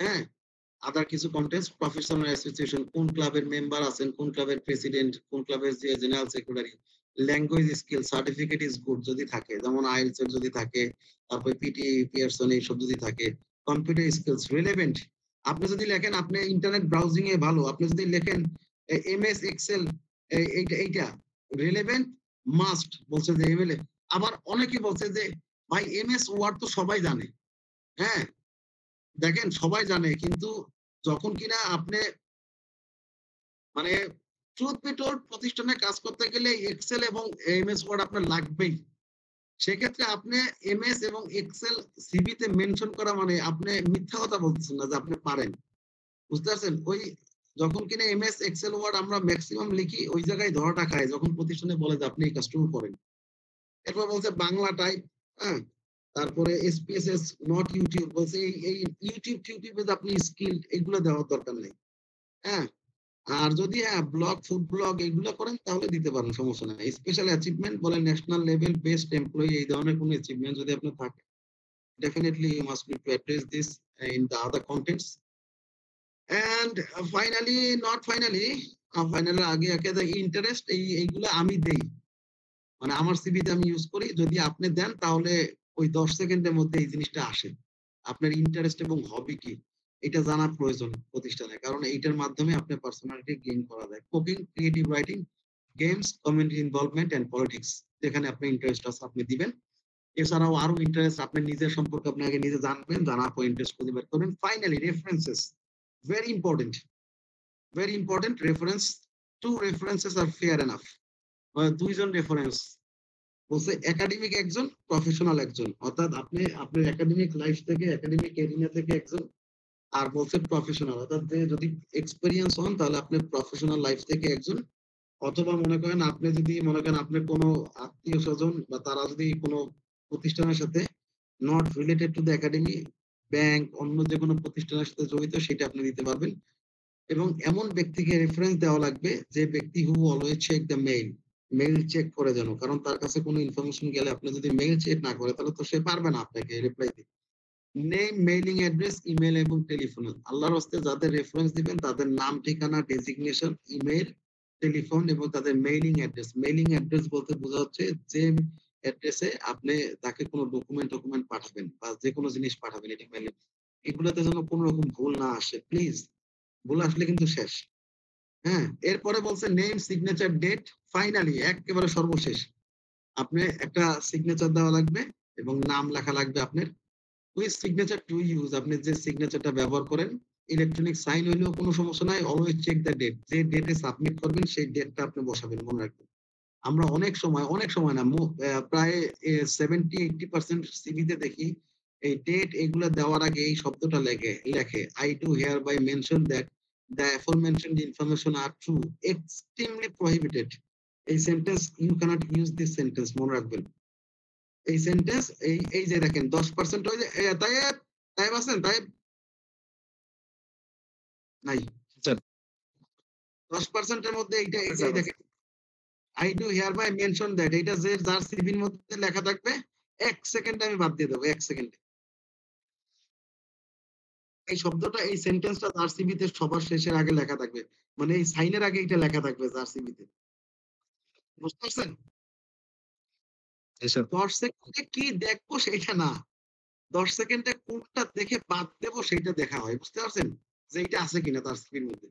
হ্যাঁ আদার কিছু কন্টেন্টস প্রফেশনাল অ্যাসোসিয়েশন কোন ক্লাবের মেম্বার আছেন কোন ক্লাবের প্রেসিডেন্ট কোন ক্লাবের যে general secretary language skill certificate is good যদি থাকে যেমন আইএলটিএস এর যদি থাকে তারপর পিটি পিয়ারসন এইসব যদি থাকে কম্পিউটার স্কিলস রিলেভেন্ট আপনি যদি লেখেন আপনি ইন্টারনেট ব্রাউজিং এ ভালো আপনি যদি লেখেন এমএস এক্সেল এইটা রিলেভেন্ট মাস্ট বলছে যে এমএলএ আবার অনেকে বলছে যে ভাই এমএস ওয়ার্ড তো সবাই জানে হ্যাঁ দেখেন সবাই জানে কিন্তু যখন কিনা আপনি মানে ট্রুথ বি টোল্ড প্রতিষ্ঠানে কাজ করতে গেলে এক্সেল এবং এমএস ওয়ার্ড আপনার লাগবেই সেক্ষেত্রে আপনি এমএস এবং এক্সেল সিভিতে মেনশন করা মানে আপনি মিথ্যা কথা বলতেছেন না যে আপনি পারেন বুঝতে পারছেন ওই যখন কিনা এমএস এক্সেল ওয়ার্ড আমরা ম্যাক্সিমাম লিখি ওই জায়গায় ধরাটা খায় যখন প্রতিষ্ঠানে বলে যে আপনি এই কাজটুকু করেন এরপর বলছে বাংলা টাইপ হ্যাঁ তারপরে এসপিএসএস নট ইউটিউব বলছে এই ইউটিউবে আপনি স্কিল এগুলো দেওয়ার দরকার নেই হ্যাঁ আর যদি ব্লগ ফুড ব্লগ এগুলো করেন তাহলে দিতে পারেন সমস্যা নাই স্পেশাল অ্যাচিভমেন্ট বলে ন্যাশনাল লেভেল বেস্ট এমপ্লয়ি এই ধরনের কোনো অ্যাচিভমেন্ট যদি আপনার থাকে definitely you must need to address this in the other contents and finally not finally finally আগে আগে the interest এইগুলো আমি দেই মানে আমার সিভিতে আমি ইউজ করি যদি আপনি দেন তাহলে ওই 10 সেকেন্ডের মধ্যে এই জিনিসটা আসে আপনার ইন্টারেস্ট এবং হবি কি এটা জানা প্রয়োজন প্রতিষ্ঠানে, কারণ এইটার মাধ্যমে আপনার পার্সোনালিটি গেইন করা যায়। Cooking, creative writing, games, community involvement and politics, যেখানে আপনি ইন্টারেস্ট আছে আপনি দিবেন। এছাড়াও আরো ইন্টারেস্ট আপনার নিজের সম্পর্কে আপনি আগে নিজে জানবেন, জানার পর ইন্টারেস্ট খুঁজে বের করবেন। Finally references, very important, very important. Reference, 2 references are fair enough. দুইজন রেফারেন্স বলছে, একাডেমিক একজন, প্রফেশনাল একজন, অর্থাৎ আপনি আপনার একাডেমিক লাইফ থেকে, একাডেমিক এরিয়া থেকে একজন, আর বলছে প্রফেশনাল, অর্থাৎ যে যদি এক্সপেরিয়েন্স হন তাহলে আপনি প্রফেশনাল লাইফ থেকে একজন, অথবা মনে করেন আপনি যদি মনে করেন আপনার কোনো আত্মীয় স্বজন বা তারা যদি কোনো প্রতিষ্ঠানের সাথে not related to the academy, bank, অন্য যে কোনো প্রতিষ্ঠানের সাথে জড়িত, সেটা আপনি দিতে পারবেন। এবং এমন ব্যক্তিকে রেফারেন্স দেওয়া লাগবে যে ব্যক্তি who always check the mail, mail check করে যেন, কারণ তার কাছে কোনো ইনফরমেশন গেলে আপনি যদি মেইল চেক না করে তাহলে তো সে পারবে না আপনাকে রিপ্লাই দিতে। নেম, মেইলিং অ্যাড্রেস, ইমেল এবং টেলিফোন। আল্লাহর হস্তে যাদের রেফারেন্স দিবেন তাদের নাম, ঠিকানা, ডেজিগনেশন, ইমেল, টেলিফোন এবং তাদের মেইলিং অ্যাড্রেস। মেইলিং অ্যাড্রেস বলতে বোঝা হচ্ছে যে অ্যাড্রেসে আপনি তাকে কোনো ডকুমেন্ট পাঠাবেন বা যে কোনো জিনিস পাঠাবেন, এটা মেইল। এগুলোতে যেন কোনো রকম ভুল না আসে প্লিজ, ভুল আসলে কিন্তু শেষ। হ্যাঁ, এরপরে বলছে নেম, সিগনেচার, ডেট। ফাইনালি একেবারে সর্বশেষ আপনি একটা সিগনেচার দেওয়া লাগবে এবং নাম লেখা লাগবে আপনার। হুইচ সিগনেচার টু ইউজ, আপনি যে সিগনেচারটা ব্যবহার করেন, ইলেকট্রনিক সাইন হইলেও কোনো সমস্যা নাই, অলওয়েজ চেক দ্য ডেট, যে ডেটে সাবমিট করবেন সেই ডেটটা আপনি বসাবেন, মনে রাখবেন। আমরা অনেক সময় না, প্রায় 70-80% সিভিতে দেখি এই ডেট এগুলা দেওয়ার আগে এই শব্দটা লেখে, I do hereby mention that the aforementioned information are true, extremely prohibited। এই sentence, you can't use this sentence, মনে রাখবেন। এই সেন্টেন্স, এই যে দেখেন 10% হয়ে যায়। তাইব, তাইব আছেন, তাইব নাই, স্যার 10% এর মধ্যে এইটা স্যার, এইটাই দেখেন, I do hereby mention that, এইটা যে যার সিভির মধ্যে লেখা থাকবে 1 সেকেন্ডে আমি বাদ দিয়ে দেবো, 1 সেকেন্ডে। এই শব্দটা, এই সেন্টেন্সটা যার সিভিতে সবার শেষের আগে লেখা থাকবে, মানে এই সাইনের আগে এটা লেখা থাকবে যার সিভিতে, বুঝতে পারছেন? জি স্যার 10 সেকেন্ডে কি দেখবো সেইটা না, 10 সেকেন্ডে কোনটা দেখে বাদ দেবো সেইটা দেখা হয়, বুঝতে পারছেন? যে এইটা আছে কিনা তার সিভির মধ্যে।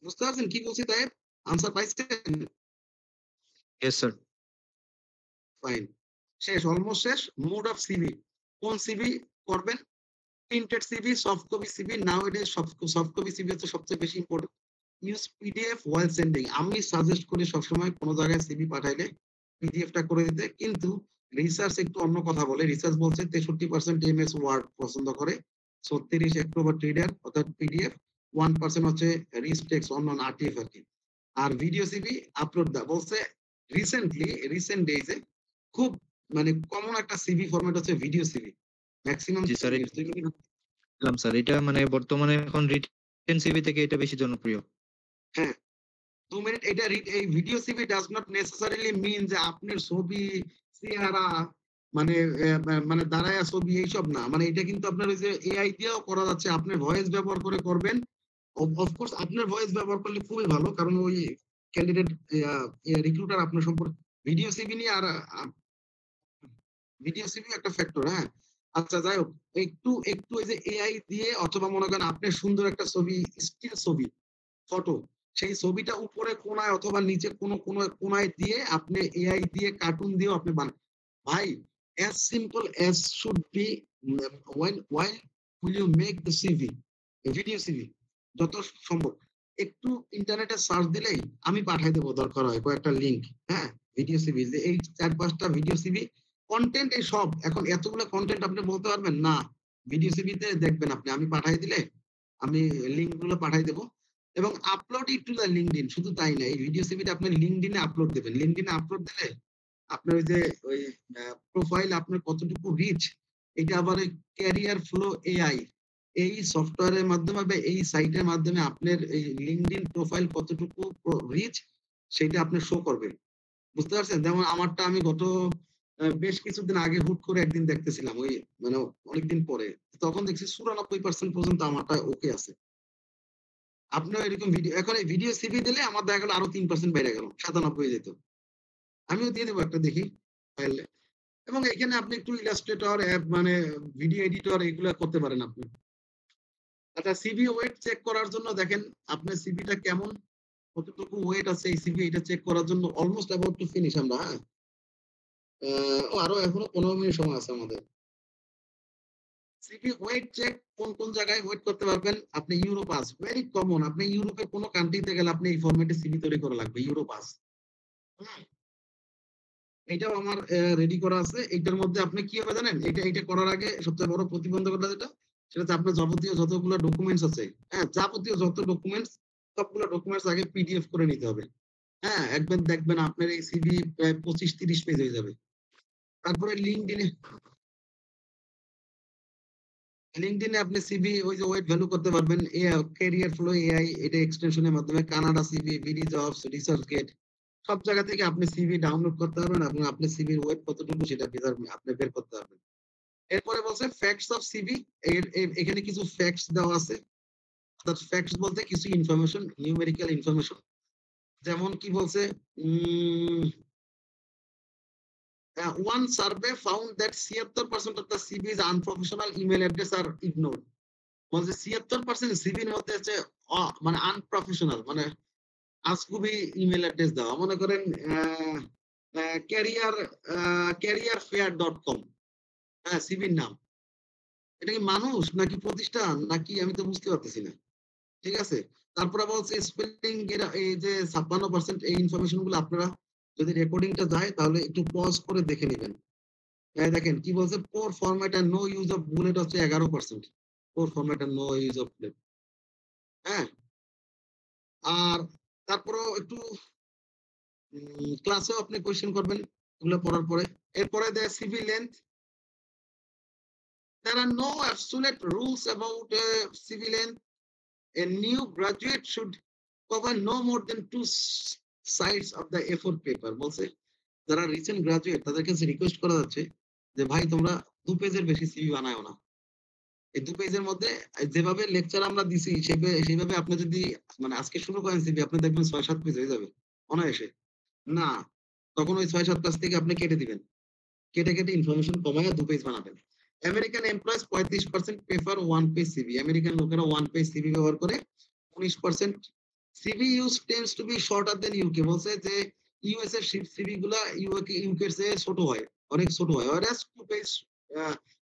বুঝতে পারছেন কি বলছি তাইব? আনসার পাইছেন? ইয়েস স্যার ফাইন, শেষ, অলমোস্ট শেষ। মোড অফ সিভি, কোন সিভি করবেন? Printed CV, soft copy CV. Nowadays soft copy CV হচ্ছে সবচেয়ে বেশি important. Use PDF while sending, আমি সাজেস্ট করি সবসময় কোনো জায়গায় সিভি পাঠাইলে পিডিএফটা করে দিতে, কিন্তু রিসার্চ একটু অন্য কথা বলে। রিসার্চ বলছে 63% এমএস ওয়ার্ড পছন্দ করে, 36 এক্সট্রোভার্ট রিডার অর্থাৎ পিডিএফ, 1% হচ্ছে রিচ টেক্সট, অন্য আরটিএফ আর কি। আর ভিডিও সিভি আপলোড দা বলছে রিসেন্ট ডেজে খুব মানে কমন একটা সিভি ফরম্যাট হচ্ছে ভিডিও সিভি, ম্যাক্সিমাম জি 2 স্যার মিনিট 2 মিনিট। স্যার এটা মানে বর্তমানে এখন রিটেন সিভি থেকে এটা বেশি জনপ্রিয়। হ্যাঁ, 2 মিনিট। এটা এই video CV does not necessarily mean যে আপনার ছবি, চেহারা, মানে মানে দাঁড়ায়া ছবি এইসব না, মানে এটা কিন্তু আপনার ওই যে এআই দিয়েও করা যাচ্ছে, আপনার ভয়েস ব্যবহার করে করবেন। অফকোর্স আপনার ভয়েস ব্যবহার করলে খুবই ভালো, কারণ ওই ক্যান্ডিডেট রিক্রুটার আপনার সম্পর্কে ভিডিও সিভি নিয়ে আর ভিডিও সিভি একটা ফ্যাক্টর। হ্যাঁ, আচ্ছা যাই হোক, একটু একটু এই যে এআই দিয়ে, অথবা মনে করেন আপনি সুন্দর একটা ছবি, স্টিল ছবি, ফটো, সেই ছবিটা উপরে কোনায় অথবা নিচে কোনো কোনায় দিয়ে আপনি এআই দিয়ে, কার্টুন দিয়েও আপনি বানান। ভাই, as simple as should be, while will you make the CV, video CV, যত সম্ভব একটু ইন্টারনেটে সার্চ দিলেই আমি পাঠাই দেবো, দরকার হয় কয়েকটা লিংক। হ্যাঁ, ভিডিও সিভি, যে এই 4-5টা ভিডিও সিভি কন্টেন্ট, এই সব এখন এতগুলো কন্টেন্ট আপনি বলতে পারবেন না। ভিডিও সিভিতে দেখবেন আপনি, আমি পাঠাই দিলে আমি লিংক গুলো পাঠাই দেবো, এবং upload it to the LinkedIn. শুধু তাই না, এই ভিডিও সিভিটা আপনি লিঙ্কডইনে আপলোড দেবেন। লিঙ্কডইনে আপলোড দিলে আপনার ওই যে ওই প্রোফাইল আপনার কতটুকু রিচ, এটা আবার ওই ক্যারিয়ার ফ্লো এআই এই সফটওয়্যারের মাধ্যমে বা এই সাইটের মাধ্যমে আপনার এই লিঙ্কডইন প্রোফাইল কতটুকু রিচ সেটা আপনার শো করবে, বুঝতে পারছেন? যেমন আমারটা আমি গত বেশ কিছুদিন আগে হুট করে একদিন দেখতেছিলাম, ওই মানে অনেকদিন পরে, তখন দেখছি 94% পর্যন্ত আমারটা ওকে আছে। আপনিও এরকম ভিডিও, এখন এই ভিডিও সিভি দিলে আমার দেখা গেল আরো 3% বেড়ে গেল, 97 হয়ে যেত। আমিও দিয়ে দেবো একটা, দেখি পারলে। এবং এখানে আপনি একটু ইলাস্ট্রেটর অ্যাপ, মানে ভিডিও এডিটর, এগুলা করতে পারেন আপনি। আচ্ছা, সিভি ওয়েট চেক করার জন্য দেখেন আপনার সিভিটা কেমন, কতটুকু ওয়েট আছে এই সিভি, এটা চেক করার জন্য অলমোস্ট অ্যাবাউট টু ফিনিশ আমরা, হ্যাঁ। আরো এখনো 15 মিনিট সময় আছে আমাদের। সিভি ওয়েট চেক কোন কোন জায়গায় ওয়েট করতে পারবেন আপনি? Europass, very common. আপনি ইউরোপের কোনো কান্ট্রিতে গেলে আপনি এই ফরম্যাটে সিভি তৈরি করা লাগবে, ইউরোপাস। এটাও আমার রেডি করা আছে। এটার মধ্যে আপনি কি হবে জানেন? এটা করার আগে সবচেয়ে বড় প্রতিবন্ধকতা যেটা, সেটা হচ্ছে আপনার যাবতীয় যতগুলো ডকুমেন্টস আছে, হ্যাঁ, যাবতীয় যত ডকুমেন্টস, সবগুলো ডকুমেন্টস আগে পিডিএফ করে নিতে হবে। হ্যাঁ, একবার দেখবেন আপনার এই সিভি প্রায় 25-30 পেজ হয়ে যাবে। তারপরে লিঙ্কডইনে আপনি সিভি ওই যে ওয়েট ভ্যালু করতে পারবেন। ক্যারিয়ার ফ্লো এআই, এটা এক্সটেনশনের মাধ্যমে কানাডা সিভি, বিডি জবস, রিসার্চগেট, সব জায়গা থেকে আপনি সিভি ডাউনলোড করতে পারবেন এবং আপনার সিভির ওয়েট কতটুকু সেটা আপনি বের করতে পারবেন। এরপরে বলছে ফ্যাক্টস অফ সিভি। এখানে কিছু ফ্যাক্টস দেওয়া আছে। অর্থাৎ ফ্যাক্টস বলতে কিছু ইনফরমেশন, নিউমেরিক্যাল ইনফরমেশন। যেমন কি বলছে, one survey found that 76% of the CV's unprofessional email address are ignored. বলছে 76% সিভির মধ্যে আছে মানে আনপ্রফেশনাল, মানে আজগুবি ইমেল অ্যাড্রেস দেওয়া। মনে করেন ক্যারিয়ার ফেয়ার.com, হ্যাঁ, সিভির নাম। এটা কি মানুষ নাকি প্রতিষ্ঠান নাকি, আমি তো বুঝতে পারতেছি না। ঠিক আছে। তারপরে বলছে স্পেলিং এর এই যে 56%, এই ইনফরমেশন গুলো আপনারা যদি রেকর্ডিংটা যায় তাহলে একটু পজ করে দেখে নেবেন। দেখেন কি বলছে, poor format and no use of bullet হচ্ছে 11%। Poor format and no use of bullet, হ্যাঁ। আর তারপরেও একটু ক্লাসেও আপনি কোয়েশ্চেন করবেন এগুলো পড়ার পরে। এরপরে দেয় CV length. There are no absolute rules about CV length. A new graduate should cover no more than 2 sides of the A4 paper. বলছে যারা রিসেন্ট গ্রাজুয়েট তাদের কাছে রিকোয়েস্ট করা যাচ্ছে যে ভাই তোমরা 2 পেজের বেশি সিভি বানায়ো না। এই 2 পেজের মধ্যে যেভাবে লেকচার আমরা দিছি সেভাবে আপনি যদি মানে আজকে শুরু করেন সিভি, আপনি দেখবেন 6-7 পেজ হয়ে যাবে অনায়াসে। না, তখন ওই 6-7 পেজ থেকে আপনি কেটে দিবেন। কেটে ইনফরমেশন কমায় 2 পেজ বানাবেন। American employees 35% prefer 1 page CV. American লোকেরা 1 পেজ সিভি ব্যবহার করে। 19% CV use tends to be shorter than UK. বলছে যে ইউএস এর সিভি গুলা ইউকে এর চেয়ে ছোট হয়, অনেক ছোট হয়। whereas 2 page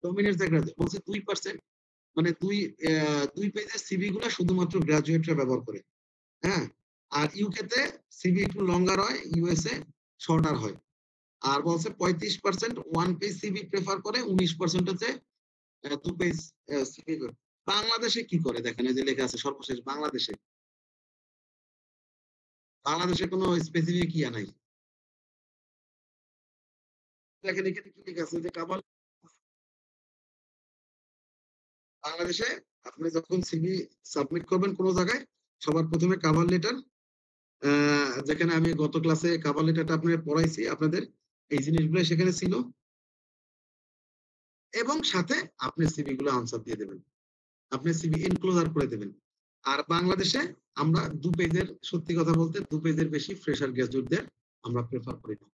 dominates the graduate. বলছে 2%, মানে দুই পেজের সিভি গুলা শুধুমাত্র গ্রাজুয়েটরা ব্যবহার করে, হ্যাঁ। আর ইউকে তে সিভি একটু লঙ্গার হয়, ইউএসএ শর্টার হয়। আর বলছে 35% 1 পেজ সিভি প্রেফার করে, 19% হচ্ছে 2 পেজ সিভি। বাংলাদেশে কি করে দেখেন, এই যে লেখা আছে সর্বশেষ বাংলাদেশে কোনো স্পেসিফিক ইয়া নাই। দেখেন এখানে কি লেখা আছে যে বাংলাদেশে আপনি যখন সিভি সাবমিট করবেন কোনো জায়গায়, সবার প্রথমে কভার লেটার, যেখানে আমি গত ক্লাসে কভার লেটারটা আপনাদের পড়াইছি, আপনাদের এই জিনিসগুলো সেখানে ছিল, এবং সাথে আপনি সিভি গুলো আনসার দিয়ে দেবেন, আপনি সিভি এনক্লোজার করে দেবেন। আর বাংলাদেশে আমরা 2 পেজের, সত্যি কথা বলতে 2 পেজের বেশি ফ্রেশার গ্রাজুয়েটদের আমরা প্রেফার করি না।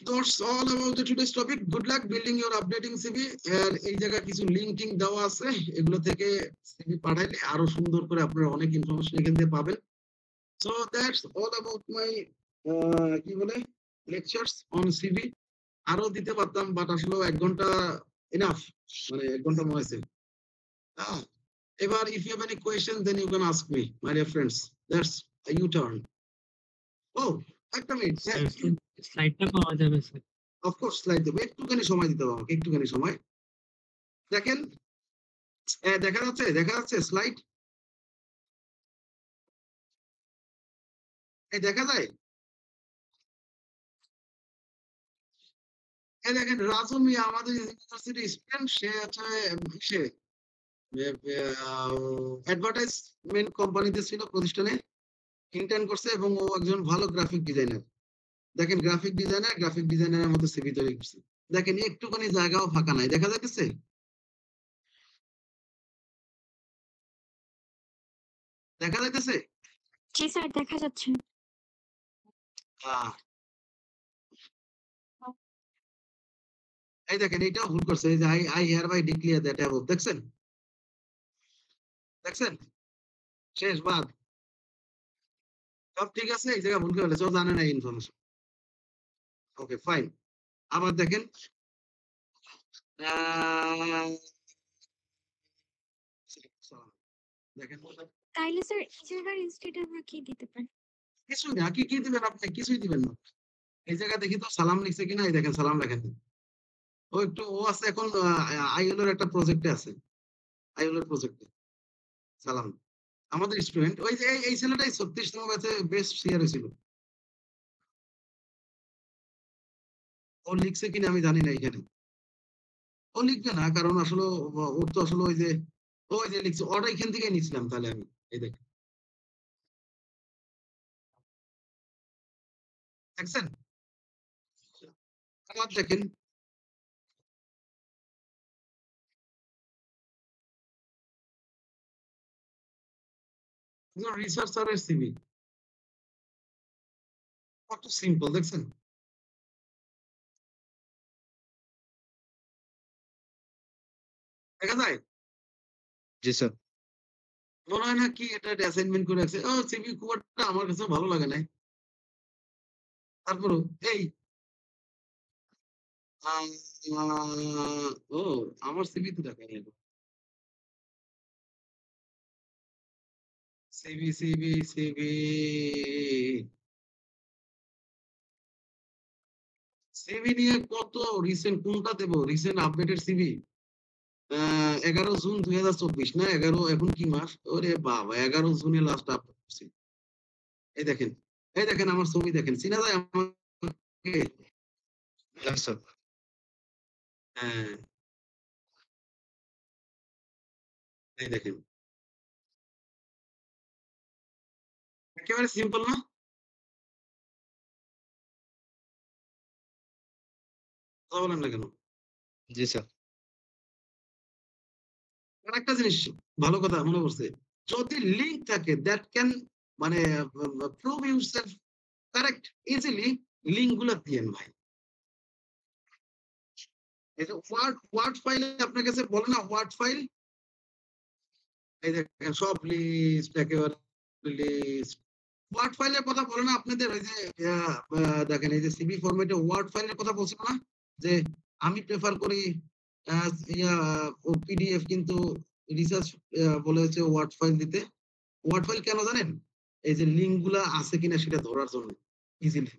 That's all about the today's topic. Good luck building your updating CV. আর এই জায়গায় কিছু লিঙ্কিং দেওয়া আছে, এগুলো থেকে সিভি পাঠাইলে আরো সুন্দর করে আপনারা অনেক ইনফরমেশন এখান থেকে পাবেন। So that's all about my কি বলে লেকচারস অন সিভি। আরো দিতে পারতাম বাট আসলে 1 ঘন্টা এনাফ, মানে 1 ঘন্টা মনে হয়েছে। এবার if you have any questions then you can ask me, my dear friends. That's a U-turn. Oh, একটা মিনিট। স্লাইডটা পাওয়া যাবে স্যার? অফ কোর্স স্লাইড দেবো, একটুখানি সময় দিতে হবে আমাকে, একটুখানি সময়। দেখেন দেখা যাচ্ছে স্লাইড, দেখা যায়। দেখেন রাজু মিয়া আমাদের ইউনিভার্সিটি স্টুডেন্ট, সে আছে সে অ্যাডভার্টাইজমেন্ট কোম্পানিতে ছিল, প্রতিষ্ঠানে ইন্টার্ন করছে এবং ও একজন ভালো গ্রাফিক ডিজাইনার। দেখেন গ্রাফিক ডিজাইনারের মতো সিভি তৈরি করছে। দেখেন একটুখানি জায়গাও ফাঁকা নাই, দেখা যাচ্ছে? দেখা যাইতেছে? জি স্যার, দেখা যাচ্ছে। এই দেখেন এটাও ভুল করছে, এই যে আই হিয়ারবাই ডিক্লেয়ার দ্যাট অ্যাবভ, দেখছেন? দেখছেন? শেষ বাদ। সব ঠিক আছে, এই জায়গায় ভুল করে ফেলেছে। ও জানে না এই ইনফরমেশন। ওকে, ফাইন। আবার দেখেন। আহ, দেখেন তাইলে স্যার এই জায়গার ইনস্টেড আমরা কি দিতে পারি? কিছুই না। কি দিবেন আপনি? কিছুই দিবেন না। এই জায়গায় দেখি তো সালাম লিখছে কিনা। এই দেখেন সালাম লেখেন। ও আছে এখন আইএল এর একটা প্রজেক্টে আছে। আইএল এর প্রজেক্টে সালাম। আমাদের স্টুডেন্ট ওই যে এই ছেলেটাই 36তম ব্যাচে বেস্ট সিআর হয়েছিল। ও লিখছে কিনা আমি জানি না এখানে। ও লিখবে না, কারণ আসলে ওর তো আসলে ওই যে লিখছে, ওটা এখান থেকে নিয়েছিলাম তাহলে আমি। এই দেখেন, দেখছেন? আবার দেখেন, রিসার্চারের সিভি কত সিম্পল, দেখছেন? দেখা যায়? জি স্যার। মনে হয় না কি এটা অ্যাসাইনমেন্ট করে রাখছে। সিভি খুব একটা আমার কাছে ভালো লাগে নাই। তারপরেও এই আহ, ও আমার সিভি তো দেখাই সিভি নিয়ে কত রিসেন্ট কোনটা দেবো? রিসেন্ট আপডেটেড সিভি 11 জুন 2024 না 11, এখন কি মাস? ওরে বাবা, 11 জুনে লাস্ট আপলোড করছি। এই দেখেন, এই দেখেন আমার ছবি দেখেন, চিনা যায় আমাকে? না স্যার। হ্যাঁ, এই দেখেন, একেবারে সিম্পল না? কথা বলেন না কেন? জি স্যার। আর একটা জিনিস ভালো কথা মনে পড়ছে, যদি লিঙ্ক থাকে দ্যাট ক্যান মানে prove yourself correct easily, link গুলো দিয়েন ভাই। এই যে ওয়ার্ড ফাইলে আপনার কাছে বলে না, ওয়ার্ড ফাইল, এই দেখেন সব লিস্ট, একেবারে লিস্ট। ওয়ার্ড ফাইলের কথা বলে না আপনাদের, ওই যে দেখেন এই যে সিভি ফরম্যাটে ওয়ার্ড ফাইলের কথা বলছিল না, যে আমি প্রেফার করি পিডিএফ, কিন্তু রিসার্চ বলেছে ওয়ার্ড ফাইল দিতে। ওয়ার্ড ফাইল কেন জানেন? এই যে লিঙ্ক গুলা আছে কিনা সেটা ধরার জন্য, ইজিলি।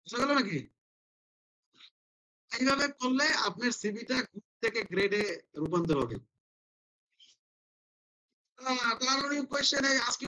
বুঝা গেল নাকি? এইভাবে করলে আপনার সিভিটা থেকে গ্রেডে রূপান্তর হবে। কারণ কোয়েশ্চেন আজকে